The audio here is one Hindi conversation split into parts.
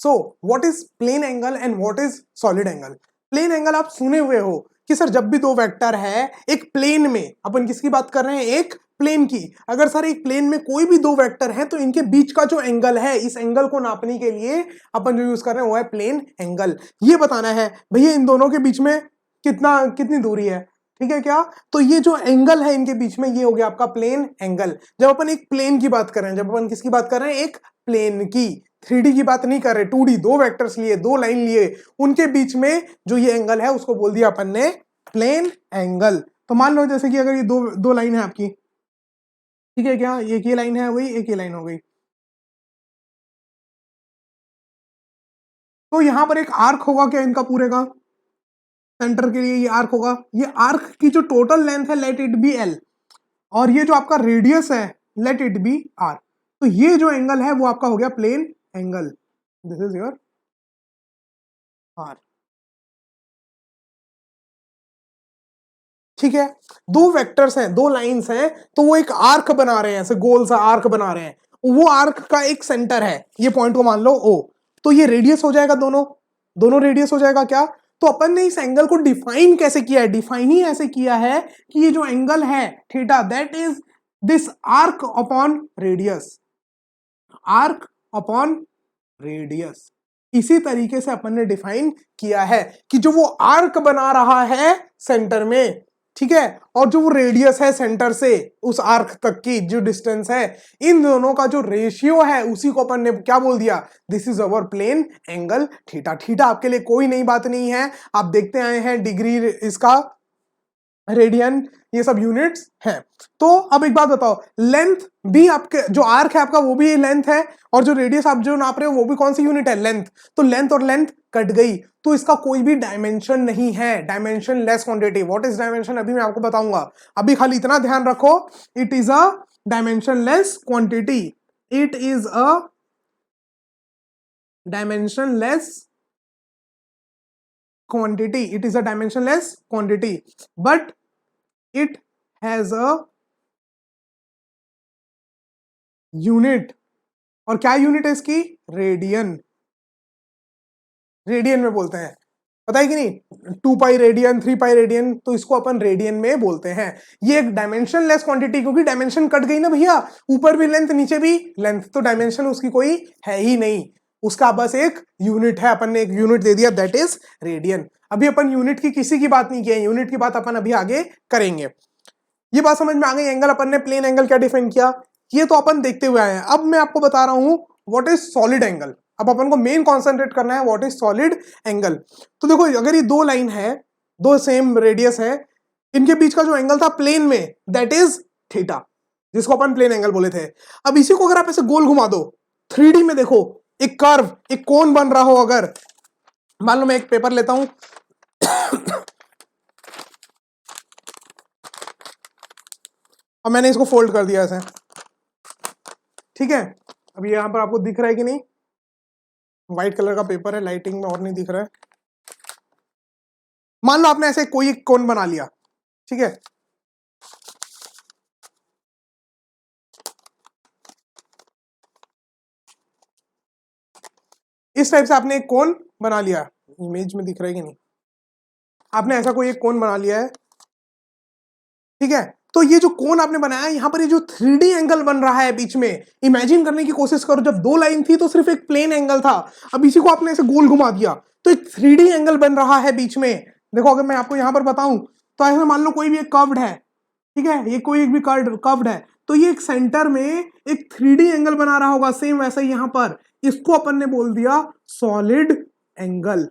So what is plane angle and what is solid angle? Plane angle आप सुने हुए हो कि सर जब भी दो वेक्टर है एक प्लेन में, अपन किसकी बात कर रहे हैं, एक प्लेन की, अगर सर एक प्लेन में कोई भी दो वेक्टर हैं तो इनके बीच का जो एंगल है, इस एंगल को नापने के लिए अपन जो यूज कर रहे हैं वो है प्लेन एंगल। ये बताना है भैया इन दोनों के बीच में कितनी दूरी है, ठीक है क्या? तो ये जो एंगल है इनके बीच में ये हो गया आपका प्लेन एंगल। जब अपन एक प्लेन की बात कर रहे हैं, जब अपन किसकी बात कर रहे हैं, एक प्लेन की, 3D की बात नहीं कर रहे, 2D, दो वेक्टर्स लिए, दो लाइन लिए, उनके बीच में जो ये एंगल है उसको बोल दिया अपन ने प्लेन एंगल। तो मान लो जैसे कि अगर ये दो लाइन है आपकी, ठीक है क्या, एक ये लाइन है वही, एक ये लाइन हो गई, तो यहां पर एक आर्क होगा क्या इनका पूरे का, सेंटर के लिए ये आर्क होगा, ये आर्क की जो टोटल लेंथ है लेट इट बी एल, और ये जो आपका रेडियस है लेट इट बी आर। तो ये जो एंगल है वो आपका हो गया plane angle, this is your R. ठीक है, दो वेक्टर्स हैं, दो लाइंस हैं, तो वो एक आर्क बना रहे हैं, ऐसे गोल सा आर्क बना रहे हैं, वो आर्क का एक सेंटर है, ये पॉइंट को मान लो ओ, तो ये रेडियस हो जाएगा, दोनों दोनों रेडियस हो जाएगा क्या? तो अपन ने इस एंगल को डिफाइन कैसे किया है? डिफाइन ही ऐसे किया है कि ये जो एंगल है theta, that is this arc upon radius, arc upon radius. इसी तरीके से अपन ने डिफाइन किया है कि जो वो आर्क बना रहा है सेंटर में, ठीक है, और जो वो रेडियस है सेंटर से उस आर्क तक की जो डिस्टेंस है, इन दोनों का जो रेशियो है उसी को अपन ने क्या बोल दिया, this is our plane angle theta. Theta आपके लिए कोई नई बात नहीं है, आप देखते आए हैं, डिग्री इसका, रेडियन, ये सब यूनिट्स हैं। तो अब एक बात बताओ, लेंथ भी आपके जो आर्क है आपका वो भी लेंथ है, और जो रेडियस आप जो नाप रहे हो वो भी कौन सी यूनिट है, लेंथ। तो लेंथ और लेंथ कट गई, तो इसका कोई भी डायमेंशन नहीं है, dimension less quantity. What is dimension अभी मैं आपको बताऊंगा, अभी खाली इतना ध्यान रखो, it is a dimension less quantity, it is a dimension less quantity, it is a dimensionless quantity, but it has a unit, और क्या यूनिट है इसकी, रेडियन, रेडियन में बोलते हैं, पता है कि नहीं, 2 पाई रेडियन, 3 पाई रेडियन, तो इसको अपन रेडियन में बोलते हैं। ये एक डायमेंशन लेस क्वांटिटी, क्योंकि डायमेंशन कट गई ना भैया, ऊपर भी लेंथ नीचे भी लेंथ, तो डायमेंशन उसकी कोई है ही नहीं, उसका बस एक यूनिट है, अपन ने एक यूनिट दे दिया, दैट इज रेडियन। अभी अपन यूनिट की किसी की बात नहीं की है, यूनिट की बात अपन अभी आगे करेंगे। ये बात समझ में आ गई, एंगल अपन ने प्लेन एंगल क्या डिफाइन किया, ये तो अपन देखते हुए आए हैं। अब मैं आपको बता रहा हूं व्हाट इज सॉलिड एंगल, अब अपन को मेन कॉन्सेंट्रेट करना है व्हाट इज सॉलिड एंगल। तो देखो अगर ये दो लाइन है, दो सेम रेडियस है, इनके बीच का जो एंगल था प्लेन में, दैट इज थीटा, जिसको अपन प्लेन एंगल बोले थे। अब इसी को अगर आप ऐसे गोल घुमा दो, 3D में देखो, एक कर्व, एक कोन बन रहा हो, अगर मान लो मैं एक पेपर लेता हूं और मैंने इसको फोल्ड कर दिया ऐसे, ठीक है, अब यहां पर आपको दिख रहा है कि नहीं, व्हाइट कलर का पेपर है, लाइटिंग में और नहीं दिख रहा है। मान लो आपने ऐसे कोई एक कोन बना लिया, ठीक है, इस टाइप से आपने एक कोन बना लिया, इमेज में दिख रहा है कि नहीं, आपने ऐसा कोई एक कोन बना लिया है, ठीक है। तो ये जो कोन आपने बनाया, यहां पर ये जो 3D एंगल बन रहा है बीच में, इमेजिन करने की कोशिश करो, जब दो लाइन थी तो सिर्फ एक प्लेन एंगल था, अब इसी को आपने ऐसे गोल घुमा दिया तो एक 3D एंगल बन रहा है बीच में। देखो अगर मैं आपको यहां पर बताऊं, तो ऐसे मान लो कोई भी एक कर्व्ड है, ठीक है, ये कोई एक भी कर्व्ड है, तो ये एक सेंटर में एक 3D एंगल बना रहा होगा, सेम वैसा ही यहां पर, इसको अपन ने बोल दिया सॉलिड एंगल।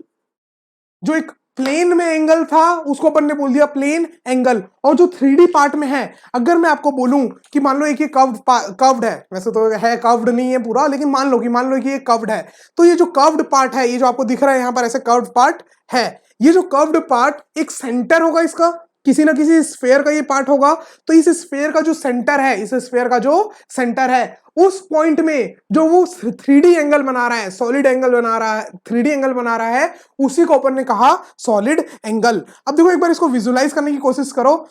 जो एक प्लेन में एंगल था उसको अपन ने बोल दिया प्लेन एंगल, और जो 3D पार्ट में है, अगर मैं आपको बोलूं कि मान लो एक ये कर्व्ड है, वैसे तो है कर्व्ड नहीं है पूरा, लेकिन मान लो कि ये कर्व्ड है, तो ये जो कर्व्ड पार्ट है, ये जो आपको दिख रहा है यहां पर ऐसे कर्व्ड पार्ट है, ये जो कर्व्ड पार्ट एक सेंटर होगा इसका, किसी ना किसी स्फेयर का ये पार्ट होगा, तो इस स्फेयर का जो सेंटर है, इस स्फेयर का जो सेंटर है, उस पॉइंट में जो वो 3D एंगल बना रहा है, सॉलिड एंगल बना रहा है, 3D एंगल बना रहा है, उसी को अपन ने कहा सॉलिड एंगल। अब देखो एक बार इसको विजुलाइज करने की कोशिश करो,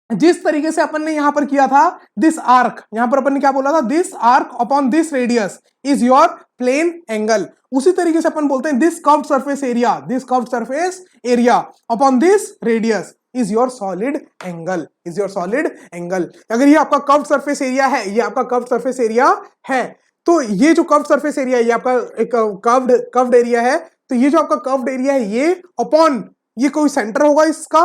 जिस तरीके से अपन ने यहां पर किया था, दिस आर्क, यहां पर अपन ने क्या बोला था, this arc upon this radius is your plane angle. उसी तरीके से अपन बोलते हैं this curved surface area, this curved surface area upon this radius is your solid angle, is your solid angle. अगर ये आपका कर्व्ड सरफेस एरिया है, ये आपका कर्व्ड सरफेस एरिया है, तो ये जो कर्व्ड सरफेस एरिया है ये आपका एक कर्व्ड एरिया है, तो ये जो आपका कर्व्ड एरिया है ये अपॉन ये कोई सेंटर होगा इसका,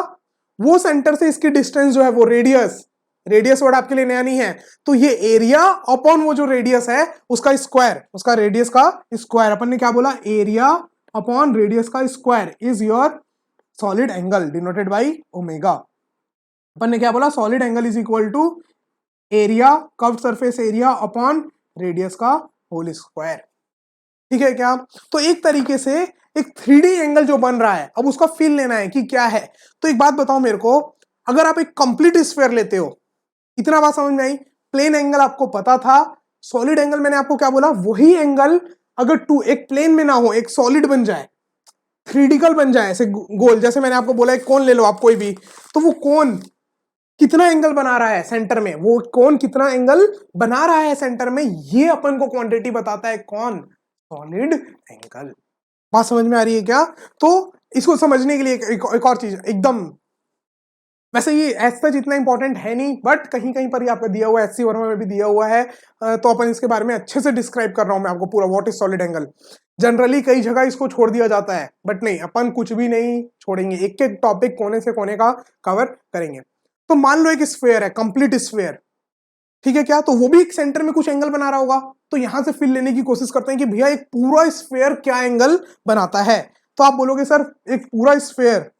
वो सेंटर से इसकी डिस्टेंस जो है वो रेडियस, रेडियस वर्ड आपके लिए नया नहीं है, तो ये एरिया अपॉन वो जो रेडियस है उसका स्क्वायर, उसका रेडियस का स्क्वायर, अपन ने क्या बोला, एरिया अपॉन रेडियस का square is your solid angle denoted by omega. अपन ने क्या बोला, solid angle is equal to area, curved surface area upon radius का होल स्क्वायर। ठीक है क्या? तो एक तरीके से एक 3D एंगल जो बन रहा है, अब उसका फील लेना है कि क्या है। तो एक बात बताओ मेरे को, अगर आप एक कंप्लीट स्फीयर लेते हो, इतना बात समझ में आई, प्लेन एंगल आपको पता था, सॉलिड एंगल मैंने आपको क्या बोला, वही एंगल अगर एक प्लेन में ना हो, एक सॉलिड बन जाए, थ्रीडिकल बन जाए, ऐसे गोल, जैसे मैंने आपको बोला एक कोन ले लो आप कोई भी, तो वो कोन कितना एंगल बना रहा है सेंटर में, वो कोन कितना एंगल बना रहा है सेंटर में, ये अपन को क्वांटिटी बताता है कौन, सॉलिड एंगल। बात समझ में आ रही है क्या? तो इसको समझने के लिए एक और चीज एकदम, वैसे ये एज सच इतना इंपॉर्टेंट है नहीं, बट कहीं कहीं पर ये आपको दिया हुआ है, एचसी वर्मा में भी दिया हुआ है, तो अपन इसके बारे में अच्छे से डिस्क्राइब कर रहा हूं मैं आपको पूरा, what is solid angle. Generally कई जगह इसको छोड़ दिया जाता है, बट नहीं, अपन कुछ भी नहीं छोड़ेंगे, एक एक टॉपिक कोने से कोने का कवर करेंगे। तो मान लो एक स्फीयर है, कंप्लीट स्फीयर, ठीक है क्या, तो वो भी एक सेंटर में कुछ एंगल बना रहा होगा, तो यहां से फील लेने की कोशिश करते हैं कि भैया एक पूरा स्फीयर क्या एंगल बनाता है। तो आप बोलोगे सर एक पूरा स्फीयर,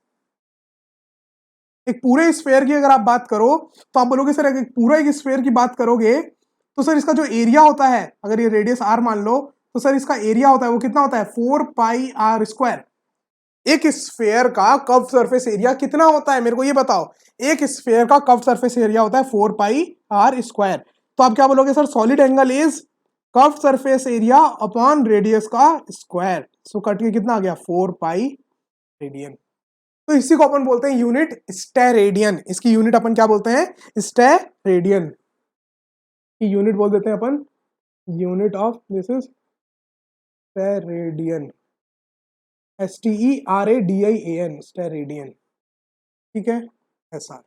एक पूरे स्फीयर की अगर आप बात करो, तो आप बोलोगे सर एक पूरा एक स्फीयर की बात करोगे, तो सर इसका जो एरिया होता है, अगर ये रेडियस आर मान लो, तो सर इसका एरिया होता है वो कितना होता है, 4πr²। एक स्फीयर का कर्व सरफेस एरिया कितना होता है, मेरे को ये बताओ, एक स्फीयर का कर्व सरफेस एरिया होता है 4πr²। तो आप क्या बोलोगे sir, solid angle is curve surface area upon radius का स्क्वायर, सो कट के कितना आ गया, 4π रेडियन। तो इसी को अपन बोलते हैं यूनिट स्टेरेडियन, इसकी यूनिट अपन क्या बोलते हैं, स्टेरेडियन की यूनिट बोल देते हैं अपन, unit of this is steradian, STERADIAN, steradian, ठीक है, ऐसा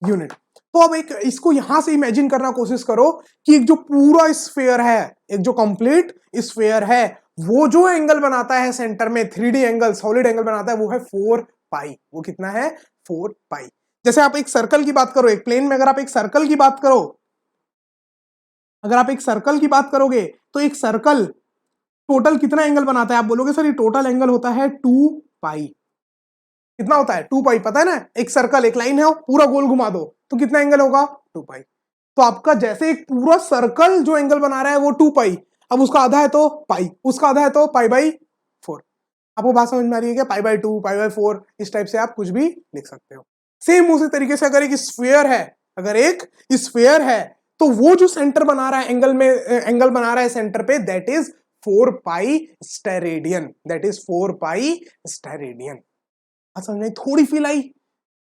यूनिट। तो अब एक इसको यहां से इमेजिन करना कोशिश करो कि एक जो पूरा स्फीयर है, एक जो कंप्लीट स्फीयर है, वो जो एंगल बनाता है सेंटर में, 3D एंगल, सॉलिड एंगल बनाता है, वो है 4π। वो कितना है, 4π। जैसे आप एक सर्कल की बात करो, एक प्लेन में अगर आप एक सर्कल की बात करो, अगर आप एक सर्कल की बात करोगे, तो एक सर्कल टोटल कितना एंगल बनाता है, आप बोलोगे सर ये टोटल एंगल होता है 2π। कितना होता है, 2π, पता है ना, एक सर्कल, एक लाइन है, पूरा गोल घुमा दो तो कितना एंगल होगा, 2π। तो आपका जैसे एक पूरा सर्कल जो एंगल बना रहा है वो 2π, अब उसका आधा है तो पाई, उसका आधा है तो π/4। आपको बात समझ में आ रही है क्या, π/2, π/4, इस टाइप से आप कुछ भी लिख सकते हो। सेम उसी तरीके से अगर एक स्फीयर है, अगर एक स्फीयर है, तो वो जो सेंटर बना रहा है एंगल में, एंगल बना रहा है सेंटर पे, that is 4π steradian, that is 4π steradian. समझ में थोड़ी फील आई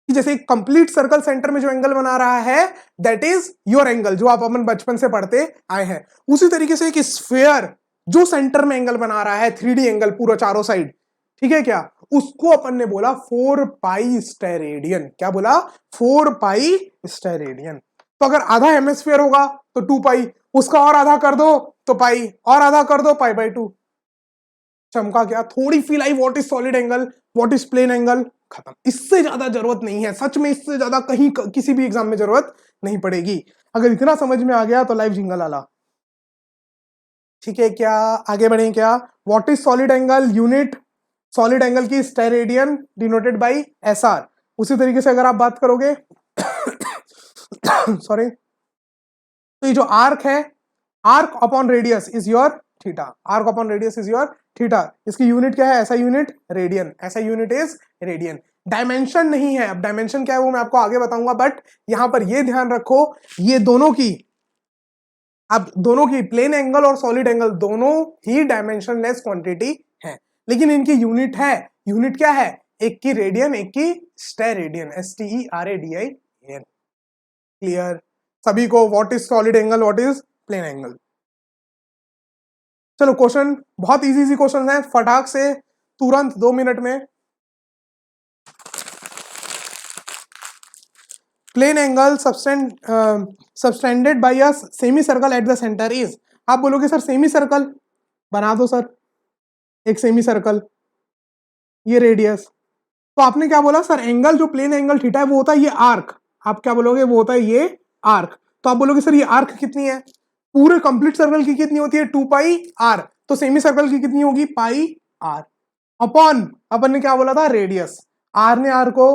कि जैसे एक कंप्लीट सर्कल सेंटर में जो एंगल बना रहा है, दैट इज योर एंगल, जो आप अपन बचपन से पढ़ते आए हैं। उसी तरीके से एक स्फीयर जो सेंटर में एंगल बना रहा है, 3D एंगल पूरा चारों साइड, ठीक है क्या, उसको अपन ने बोला 4π स्टेरेडियन। क्या बोला, 4π स्टेरेडियन। तो अगर आधा हेमिस्फीयर होगा तो 2π, उसका और आधा कर दो तो पाई, और आधा कर दो π/2। चमका क्या, थोड़ी फील आई, what is solid angle, what is plane angle, खत्म। इससे ज्यादा जरूरत नहीं है, सच में इससे ज्यादा कहीं किसी भी एग्जाम में जरूरत नहीं पड़ेगी। अगर इतना समझ में आ गया तो लाइव जिंगल आला, ठीक है क्या, आगे बढ़े क्या, what is solid angle, unit solid angle की स्टेरेडियन डिनोटेड बाय SR। उसी तरीके से अगर आप बात करोगे सॉरी, तो ये जो आर्क है, arc upon radius is your theta, arc upon radius is your theta. इसकी यूनिट क्या है, ऐसा यूनिट रेडियन, ऐसा यूनिट इज रेडियन। डायमेंशन नहीं है, अब डायमेंशन क्या है वो मैं आपको आगे बताऊंगा, बट यहां पर ये ध्यान रखो, ये दोनों की, अब दोनों की प्लेन एंगल और सॉलिड एंगल दोनों ही डायमेंशनलेस क्वांटिटी है, लेकिन इनकी यूनिट है, यूनिट क्या है, एक की रेडियन, एक की स्टेरेडियन, STERADIAN। क्लियर सभी को, what is solid angle, what is plane angle. चलो क्वेश्चन बहुत इजी इजी क्वेश्चन है, फटाक से तुरंत 2 मिनट में। Plane angle subtended by a semi circle at the centre is, आप बोलोगे सर सेमी सर्कल बना दो सर, एक सेमी सर्कल, ये रेडियस। तो आपने क्या बोला सर, एंगल जो प्लेन एंगल थीटा है वो होता है ये आर्क, आप क्या बोलोगे वो होता है ये आर्क। तो आप बोलोगे सर ये आर्क कितनी है, पूरे कंप्लीट सर्कल की कितनी होती है 2 पाई आर, तो सेमी सर्कल की कितनी होगी पाई आर अपॉन, अपन ने क्या बोला था रेडियस, आर ने आर को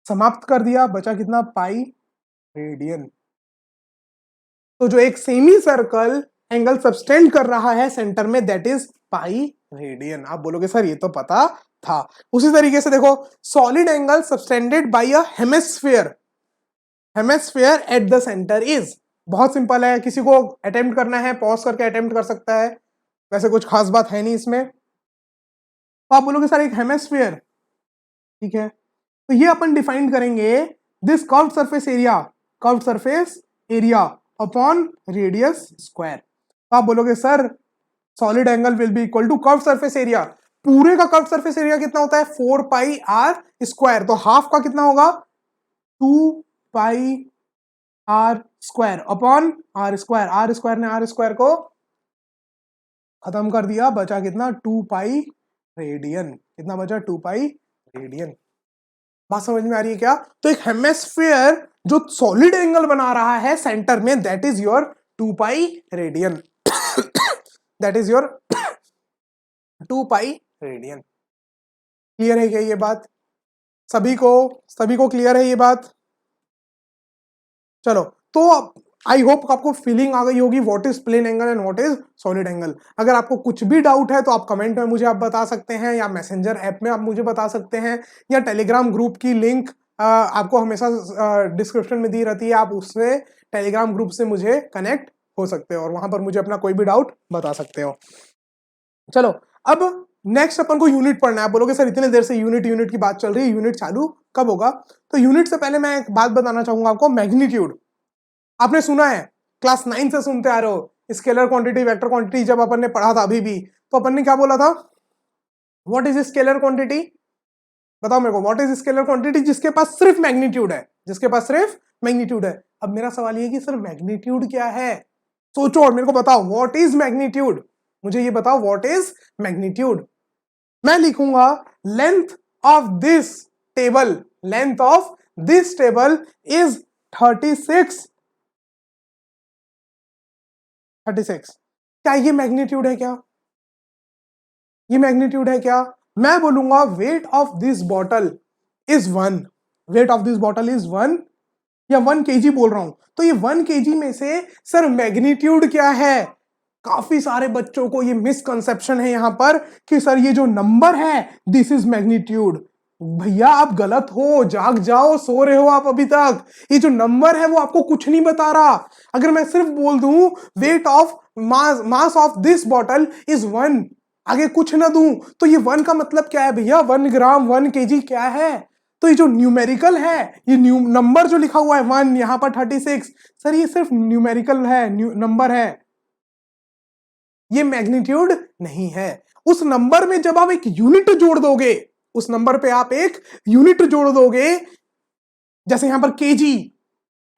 समाप्त कर दिया, बचा कितना पाई रेडियन। तो जो एक सेमी सर्कल एंगल सबटेंड कर रहा है सेंटर में दैट इज पाई रेडियन। आप बोलोगे सर ये तो पता था। उसी तरीके से देखो solid angle subtended by a hemisphere, hemisphere eight the centre is, बहुत सिंपल है, किसी को अटेम्प्ट करना है पॉज करके अटेम्प्ट कर सकता है, वैसे कुछ खास बात है नहीं इसमें। तो आप बोलोगे सर एक हेमिस्फीयर, ठीक है, तो ये अपन डिफाइन करेंगे this curved surface area, curved surface area upon radius square. तो आप बोलोगे sir solid angle will be equal to curved surface area, पूरे का कर्व्ड सरफेस एरिया कितना होता है 4 पाई आर स्क्वायर, तो हाफ का कितना होगा 2 pi r square upon r square, r square ने आर स्क्वायर को खत्म कर दिया, बचा कितना 2 पाई रेडियन, कितना बचा 2 पाई रेडियन। बात समझ में आ रही है क्या? तो एक हेमिस्फीयर जो सॉलिड एंगल बना रहा है सेंटर में that is your 2 pi radian that is your 2 pi radian. Clear है क्या ये बात? सभी को क्लियर है ये बात? चलो तो आई होप आपको फीलिंग आ गई होगी what is plane angle and what is solid angle. अगर आपको कुछ भी डाउट है तो आप कमेंट में मुझे आप बता सकते हैं, या मैसेंजर ऐप में आप मुझे बता सकते हैं, या टेलीग्राम ग्रुप की लिंक आपको हमेशा डिस्क्रिप्शन में दी रहती है, आप उससे टेलीग्राम ग्रुप से मुझे कनेक्ट हो सकते हो और वहां पर मुझे अपना कोई भी डाउट बता सकते हो। चलो अब नेक्स्ट अपन को यूनिट पढ़ना है। आप बोलोगे सर इतने देर से यूनिट की बात चल रही है, यूनिट चालू कब होगा? तो यूनिट से पहले मैं एक बात बताना चाहूंगा आपको, मैग्नीट्यूड। आपने सुना है, क्लास 9 से सुनते आ रहे हो, स्केलर क्वांटिटी वेक्टर क्वांटिटी जब अपन ने पढ़ा था अभी भी, तो अपन ने क्या बोला था, व्हाट इज स्केलर क्वांटिटी? बताओ मेरे को, व्हाट इज स्केलर क्वांटिटी? जिसके पास सिर्फ मैग्नीट्यूड है, जिसके पास सिर्फ मैग्नीट्यूड है। अब मेरा सवाल ये कि सर मैग्नीट्यूड क्या है? सोचो और मेरे को बताओ व्हाट इज मैग्नीट्यूड, मुझे ये बताओ व्हाट इज मैग्नीट्यूड। मैं लिखूंगा length of this table, length of this table is 36। क्या ये मैग्नीट्यूड है? क्या ये मैग्नीट्यूड है? क्या मैं बोलूंगा weight of this bottle is 1, weight of this bottle is 1 या 1 केजी बोल रहा हूं, तो ये 1 केजी में से सर मैग्नीट्यूड क्या है? काफी सारे बच्चों को ये मिसकंसेप्शन है यहां पर कि सर ये जो नंबर है दिस इज मैग्नीट्यूड। भैया आप गलत हो, जाग जाओ, सो रहे हो आप अभी तक। ये जो नंबर है वो आपको कुछ नहीं बता रहा। अगर मैं सिर्फ बोल दूं weight of mass of this bottle is 1, आगे कुछ ना दूं, तो ये 1 का मतलब क्या है भैया? 1 ग्राम 1 केजी क्या है? तो ये जो न्यूमेरिकल है, ये नंबर जो लिखा हुआ है 1, यहां पर 36, सर ये सिर्फ न्यूमेरिकल है, नंबर है, ये मैग्नीट्यूड नहीं है। उस नंबर में जब आप एक यूनिट जोड़ दोगे, उस नंबर पे आप एक यूनिट जोड़ दोगे, जैसे यहां पर केजी,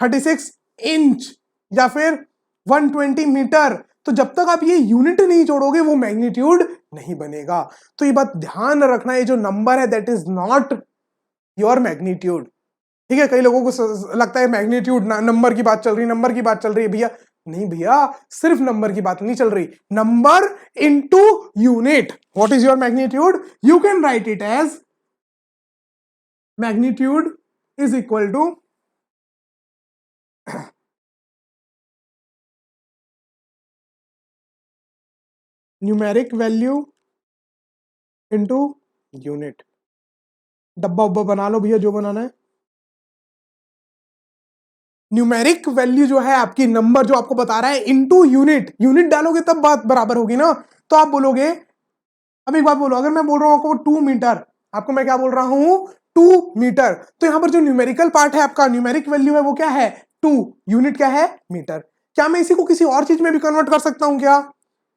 36 इंच या फिर 120 मीटर, तो जब तक आप ये यूनिट नहीं जोड़ोगे वो मैग्नीट्यूड नहीं बनेगा। तो ये बात ध्यान रखना, ये जो नंबर है that is not your magnitude. ठीक है, कई लोगों को लगता है मैग्नीट्यूड नंबर की बात चल रही, नंबर की बात चल रही है। भैया नहीं भैया, सिर्फ नंबर की बात नहीं चल रही, number into unit. What is your magnitude? You can write it as magnitude is equal to numeric value into unit. डब्बा उब्बा बना लो भैया जो बनाना है। न्यूमेरिक वैल्यू जो है आपकी, नंबर जो आपको बता रहा है, इनटू यूनिट, यूनिट डालोगे तब बात बराबर होगी ना। तो आप बोलोगे, अब एक बात बोलो, अगर मैं बोल रहा हूं आपको 2 मीटर, आपको मैं क्या बोल रहा हूं 2 मीटर, तो यहां पर जो न्यूमेरिकल पार्ट है आपका, न्यूमेरिक वैल्यू है वो क्या है 2, यूनिट क्या है मीटर। क्या मैं इसी को किसी और चीज में भी कन्वर्ट कर सकता हूं क्या?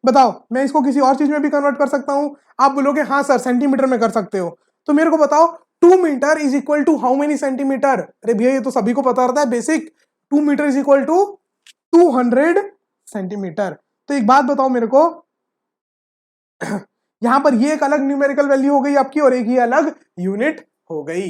बताओ, मैं इसको किसी और चीज में भी कन्वर्ट कर सकता हूं। आप बोलोगे हाँ सर सेंटीमीटर में कर सकते हो, तो मेरे को बताओ 2 metre is equal to how many centimetre? अरे भैया ये तो सभी को पता रहता है basic, 2 metre is equal to 200 centimetre. तो एक बात बताओ मेरे को, यहां पर ये एक अलग न्यूमेरिकल वैल्यू हो गई आपकी और एक ही अलग यूनिट हो गई।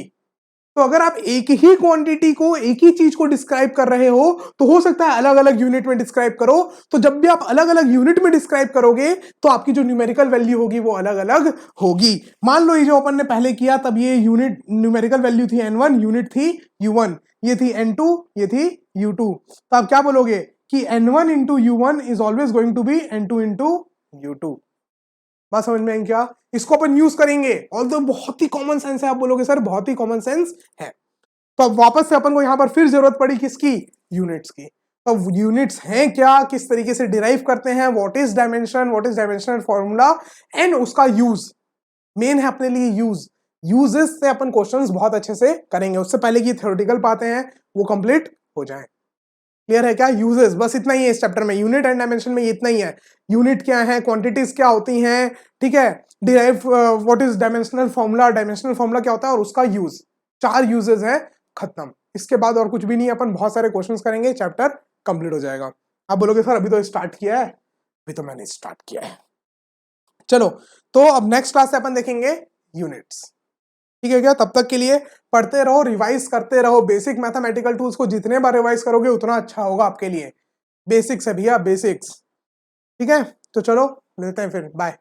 तो अगर आप एक ही क्वांटिटी को, एक ही चीज को डिस्क्राइब कर रहे हो, तो हो सकता है अलग अलग यूनिट में डिस्क्राइब करो। तो जब भी आप अलग अलग यूनिट में डिस्क्राइब करोगे तो आपकी जो न्यूमेरिकल वैल्यू होगी वो अलग अलग होगी। मान लो ये जो अपन ने पहले किया, तब ये यूनिट न्यूमेरिकल वैल्यू थी n1, यूनिट थी u1, ये थी n2, ये थी u2। तो आप क्या बोलोगे कि n1 into u1 is always going to be n2 into u2। बात समझ में आई क्या? इसको अपन यूज करेंगे, ऑल्दो बहुत ही कॉमन सेंस है। आप बोलोगे सर बहुत ही कॉमन सेंस है, तो अब वापस से अपन को यहां पर फिर जरूरत पड़ी किसकी? यूनिट्स की। तो यूनिट्स हैं क्या, किस तरीके से डिराइव करते हैं, what is dimension, what is dimensional formula, and उसका यूज मेन है अपने लिए। यूजेस से अपन क्वेश्चंस बहुत अच्छे से करेंगे, उससे पहले की थ्योरेटिकल बातें हैं वो कंप्लीट हो जाए। क्लियर है क्या? यूजेस बस इतना ही है इस चैप्टर में, यूनिट एंड डायमेंशन में इतना ही है। यूनिट क्या है, क्वांटिटीज क्या होती हैं, ठीक है, derive what is dimensional formula, dimensional formula क्या होता है और उसका यूज। 4 यूजेस है, खत्म। इसके बाद और कुछ भी नहीं, अपन बहुत सारे क्वेश्चंस करेंगे, चैप्टर कंप्लीट हो जाएगा। आप बोलोगे सर अभी तो स्टार्ट किया है, अभी तो मैंने स्टार्ट किया है। चलो, तो अब नेक्स्ट क्लास से अपन देखेंगे यूनिट्स, ठीक है क्या? तब तक के लिए पढ़ते रहो, रिवाइज करते रहो। बेसिक मैथमेटिकल टूल्स को जितने बार रिवाइज करोगे उतना अच्छा होगा आपके लिए। बेसिक्स है भैया, बेसिक्स। ठीक है, तो चलो मिलते हैं फिर, बाय।